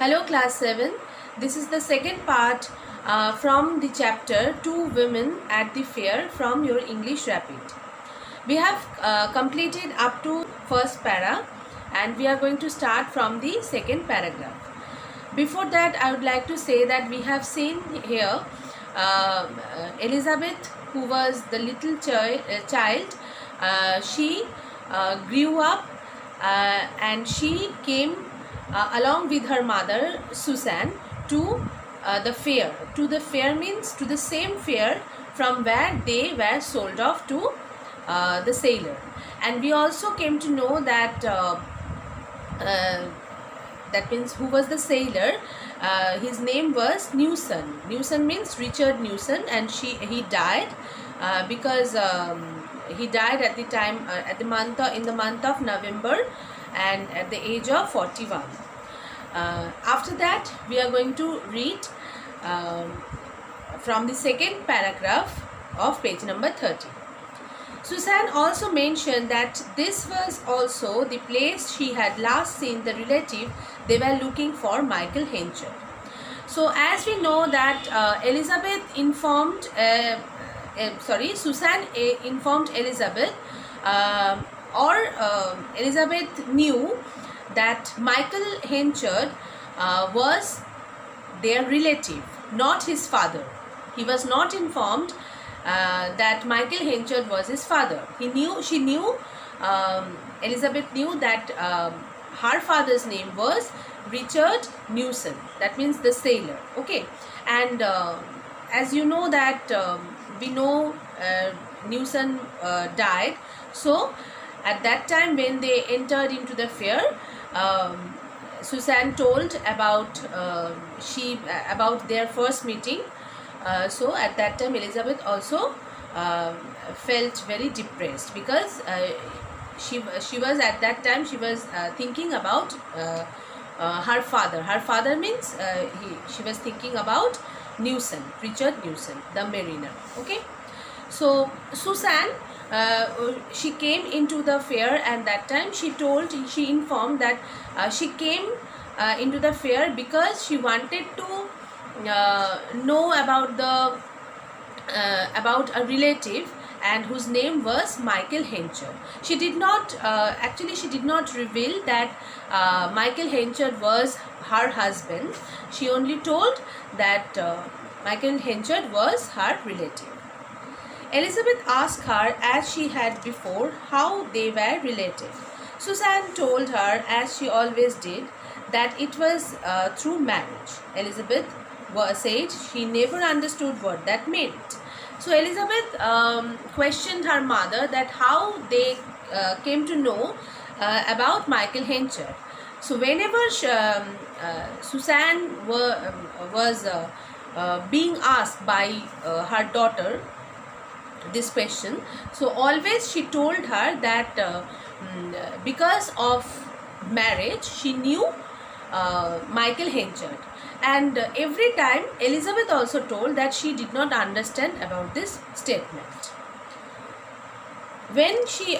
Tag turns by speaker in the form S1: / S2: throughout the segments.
S1: Hello class 7. This is the second part from the chapter Two Women at the Fair from your English Rapid. We have completed up to first para and we are going to start from the second paragraph. Before that, I would like to say that we have seen here Elizabeth, who was the little child. She grew up and she came along with her mother Susan to the fair. To the fair means to the same fair from where they were sold off to the sailor. And we also came to know that that means who was the sailor. His name was Newson. Newson means Richard Newson, and he died because he died at the time in the month of November and at the age of 41. After that, we are going to read from the second paragraph of page number 30. Susan also mentioned that this was also the place she had last seen the relative they were looking for, Michael Henchard. So as we know that Susan informed Elizabeth, Elizabeth knew that Michael Henchard was their relative, not his father. He was not informed that Michael Henchard was his father. Elizabeth knew that her father's name was Richard Newson. That means the sailor. Okay, and as you know that we know Newson died. So at that time when they entered into the fair, Susan told about their first meeting. So at that time Elizabeth also felt very depressed because she was at that time thinking about her father. Her father means she was thinking about Newson, Richard Newson, the mariner. Okay, so Susan, she came into the fair, and that time she informed that she came into the fair because she wanted to know about a relative and whose name was Michael Henchard. She did not reveal that Michael Henchard was her husband. She only told that Michael Henchard was her relative. Elizabeth asked her, as she had before, how they were related. Susan told her, as she always did, that it was through marriage. Elizabeth said she never understood what that meant. So Elizabeth questioned her mother that how they came to know about Michael Henchard. So whenever Susan was being asked by her daughter this question, so always she told her that because of marriage she knew Michael Henchard. And every time Elizabeth also told that she did not understand about this statement. When she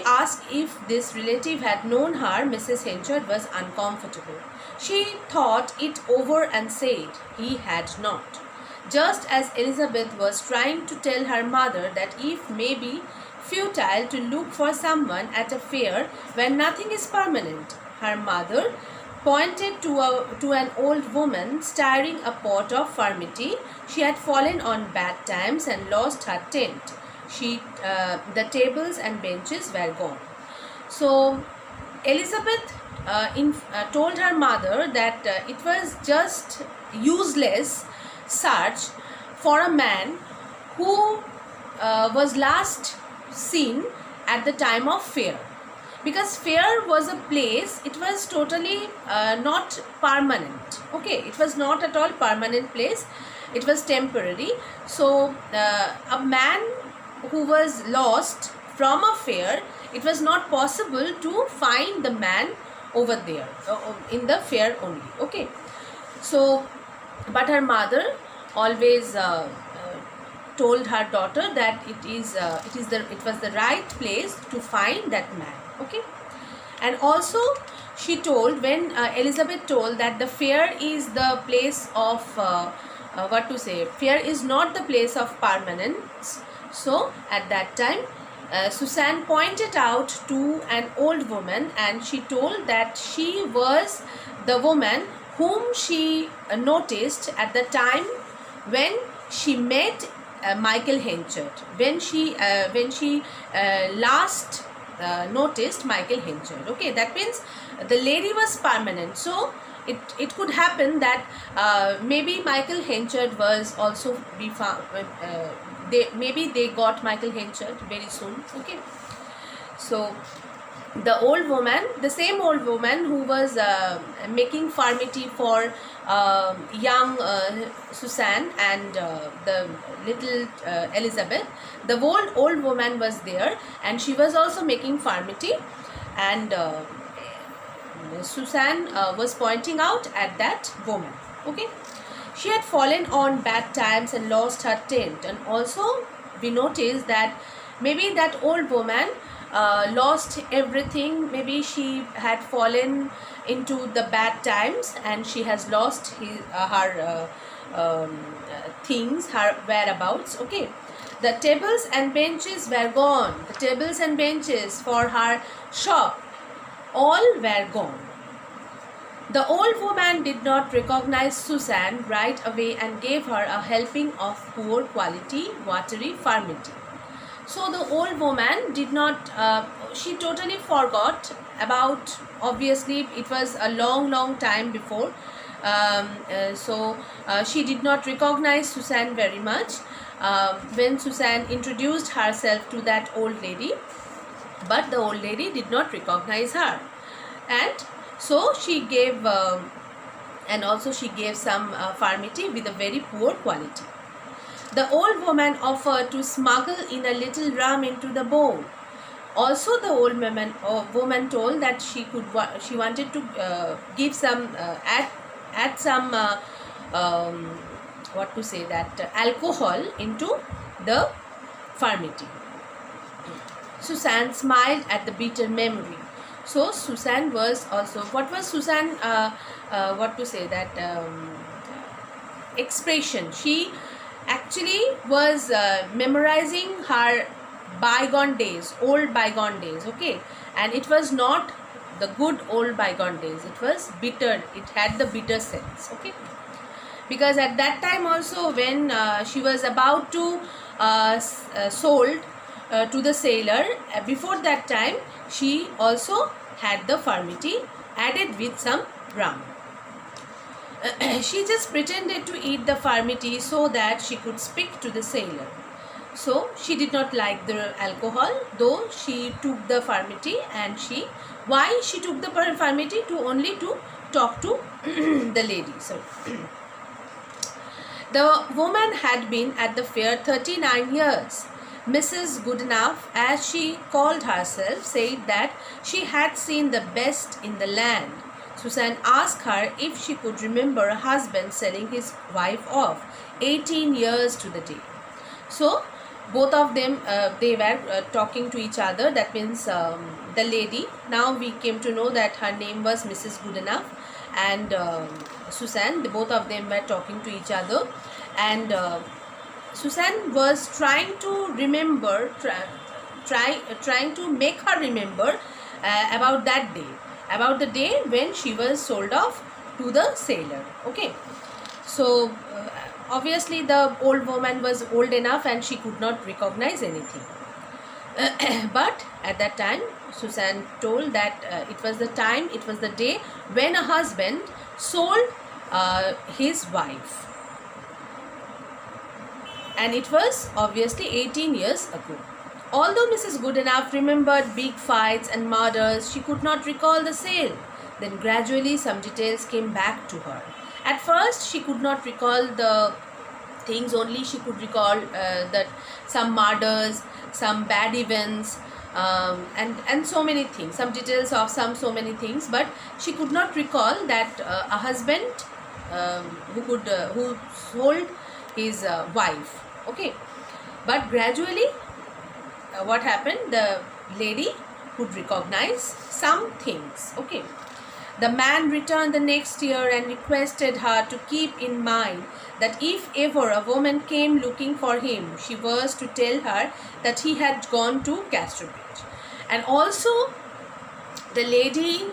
S1: asked if this relative had known her, Mrs. Henchard was uncomfortable. She thought it over and said he had not. Just as Elizabeth was trying to tell her mother that it may be futile to look for someone at a fair when nothing is permanent, her mother pointed to an old woman stirring a pot of furmity. She had fallen on bad times and lost her tent. The tables and benches were gone. So Elizabeth told her mother that it was just useless search for a man who was last seen at the time of fair, because fair was a place, it was totally not permanent. Okay, it was not at all permanent place, it was temporary. So a man who was lost from a fair, it was not possible to find the man over there in the fair only. Okay, so but her mother always told her daughter that it was the right place to find that man. Okay, and also she told, when Elizabeth told that the fair is the place of what to say, fear is not the place of permanence. So at that time, Susanne pointed out to an old woman, and she told that she was the woman whom she noticed at the time when she met Michael Henchard, when she last noticed Michael Henchard. Okay, that means the lady was permanent. So it could happen that maybe Michael Henchard was also be found. They got Michael Henchard very soon. Okay, so the old woman, the same old woman who was making farmity for young Susanne and the little Elizabeth, the old woman was there, and she was also making farmity, and Susanne was pointing out at that woman. Okay, she had fallen on bad times and lost her tent, and also we noticed that maybe that old woman lost everything. Maybe she had fallen into the bad times and she has lost her things, her whereabouts. Okay, the tables and benches were gone. The tables and benches for her shop, all were gone. The old woman did not recognize Susanne right away and gave her a helping of poor quality watery farmity. So the old woman did not, she totally forgot about, obviously it was a long time before, she did not recognize Susanne very much when Susanne introduced herself to that old lady, but the old lady did not recognize her, and so she gave and also she gave some farmity with a very poor quality. The old woman offered to smuggle in a little rum into the bowl. Also, the old woman told that she wanted to give some add some what to say, that alcohol into the farmity. Susanne smiled at the bitter memory. So Susanne was also, what was Susanne what to say, that expression, she actually was memorizing her bygone days, old bygone days. Okay, and it was not the good old bygone days, it was bitter, it had the bitter sense. Okay, because at that time also, when she was about to sold to the sailor, before that time she also had the farmity added with some rum. She just pretended to eat the farmity so that she could speak to the sailor. So she did not like the alcohol, though she took the farmity. And why she took the farmity? Only to talk to the lady. So the woman had been at the fair 39 years. Mrs. Goodenough, as she called herself, said that she had seen the best in the land. Susanne asked her if she could remember a husband selling his wife off 18 years to the day. So both of them, they were talking to each other. That means the lady, now we came to know that her name was Mrs. Goodenough, and Susanne, both of them were talking to each other, and Susanne was trying to remember, trying to make her remember about that day, about the day when she was sold off to the sailor. Okay, so obviously the old woman was old enough and she could not recognize anything. But at that time, Susanne told that it was the time, it was the day when a husband sold his wife. And it was obviously 18 years ago. Although Mrs. Goodenough remembered big fights and murders, she could not recall the sale. Then gradually some details came back to her. At first she could not recall the things, only she could recall that some murders, some bad events, and so many things, some details of so many things, but she could not recall that a husband who sold his wife. Okay, but gradually what happened, the lady could recognize some things. Okay, The man returned the next year and requested her to keep in mind that if ever a woman came looking for him, she was to tell her that he had gone to Casterbridge. And also, the lady,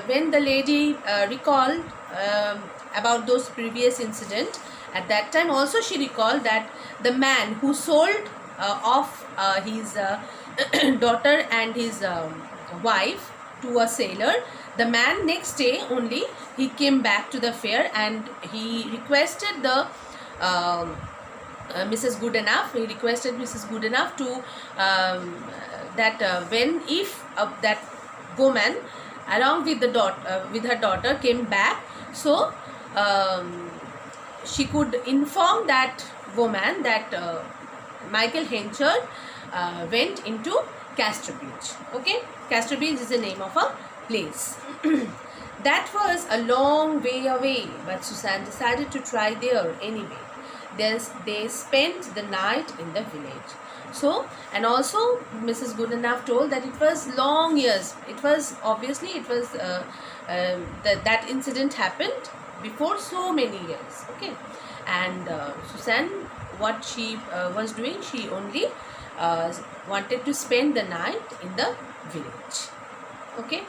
S1: when the lady recalled about those previous incident, at that time also she recalled that the man who sold off his daughter and his wife to a sailor, the man next day only he came back to the fair and he requested the Mrs. Goodenough. He requested Mrs. Goodenough to that when if that woman along with the daughter with her daughter came back, so she could inform that woman that Michael Henchard went into Casterbridge. Okay, Casterbridge is the name of a place. That was a long way away, but Susan decided to try there anyway. They spent the night in the village. So, and also Mrs. Goodenough told that it was long years. It was obviously it was that incident happened before so many years. Okay, and Susan, what she was doing, she only wanted to spend the night in the village. Okay.